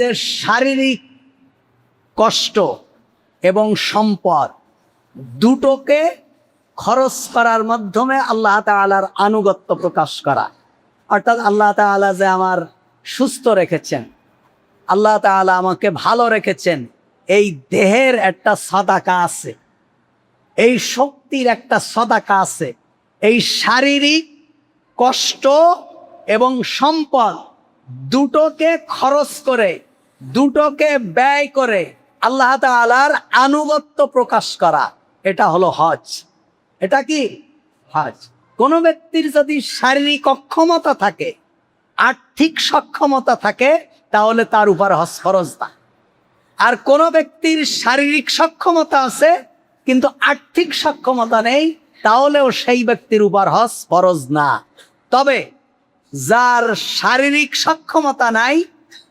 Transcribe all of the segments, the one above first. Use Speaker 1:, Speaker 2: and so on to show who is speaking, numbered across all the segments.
Speaker 1: যে শারীরিক কষ্ট এবং সম্পদ দুটোকে খরচ করার মাধ্যমে আল্লাহ তাআলার আনুগত্য প্রকাশ করা। অর্থাৎ আল্লাহ তাআলা যে আমার সুস্থ রেখেছেন, আল্লাহ তাআলা আমাকে ভালো রেখেছেন, এই দেহের একটা সাদাকা আছে, এই শক্তির একটা সাদাকা আছে। এই শারীরিক কষ্ট এবং সম্পদ দুটোকে খরচ করে, দুটোকে ব্যয় করে আল্লাহ তাআলার আনুগত্য প্রকাশ করা, এটা হলো হজ। এটা কি হজ? কোনো ব্যক্তির যদি শারীরিক অক্ষমতা থাকে, আর্থিক সক্ষমতা থাকে, তাহলে তার উপর হজ ফরজ না। আর কোনো ব্যক্তির শারীরিক সক্ষমতা আছে কিন্তু আর্থিক সক্ষমতা নেই, তাহলেও সেই ব্যক্তির উপর হজ ফরজ না। তবে যার শারীরিক সক্ষমতা নাই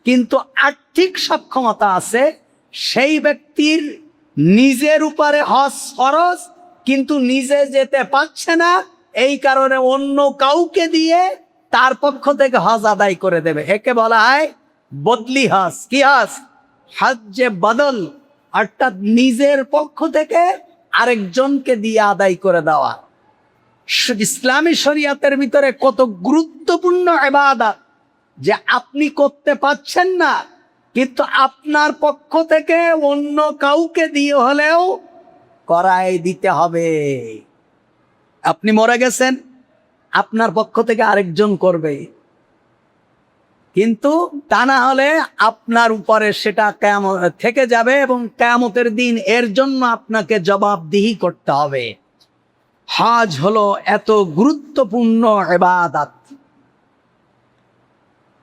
Speaker 1: কিন্তু আর্থিক সক্ষমতা আছে, সেই ব্যক্তির নিজের উপরে হজ ফরজ, কিন্তু নিজে যেতে পারছে না, এই কারণে অন্য কাউকে দিয়ে তার পক্ষ থেকে হজ আদায় করে দেবে। একে বলা হয় বদলি হজ। কি হজ? হজ্জে বদল, অর্থাৎ নিজের পক্ষ থেকে আরেকজনকে দিয়ে আদায় করে দেওয়া। ইসলামী শরিয়াতের ভিতরে কত গুরুত্বপূর্ণ ইবাদত যে আপনি করতে পারছেন না, কিন্তু আপনার পক্ষ থেকে অন্য কাউকে দিয়ে হলেও করায় দিতে হবে। আপনি মরে গেছেন, আপনার পক্ষ থেকে আরেকজন করবে, কিন্তু তা না হলে আপনার উপরে সেটা কিয়ামত থেকে যাবে এবং কিয়ামতের দিন এর জন্য আপনাকে জবাবদিহি করতে হবে। হজ হলো এত গুরুত্বপূর্ণ ইবাদত।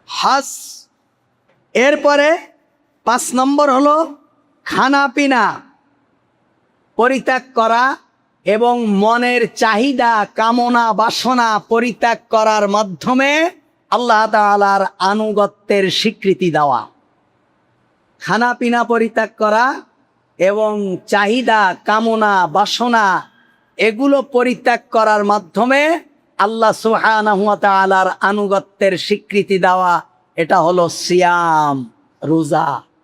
Speaker 1: হজ এরপরে 5 নম্বর হলো খানা পিনা পরিত্যাগ করা এবং মনের চাহিদা, কামনা, বাসনা পরিত্যাগ করার মাধ্যমে আল্লাহ তাআলার আনুগত্যের স্বীকৃতি দেওয়া। খানা পিনা পরিত্যাগ করা এবং চাহিদা, কামনা, বাসনা এগুলো পরিত্যাগ করার মাধ্যমে আল্লাহ সুবহানাহু ওয়া তাআলার আনুগত্যের স্বীকৃতি দেওয়া, এটা হলো সিয়াম, রোজা।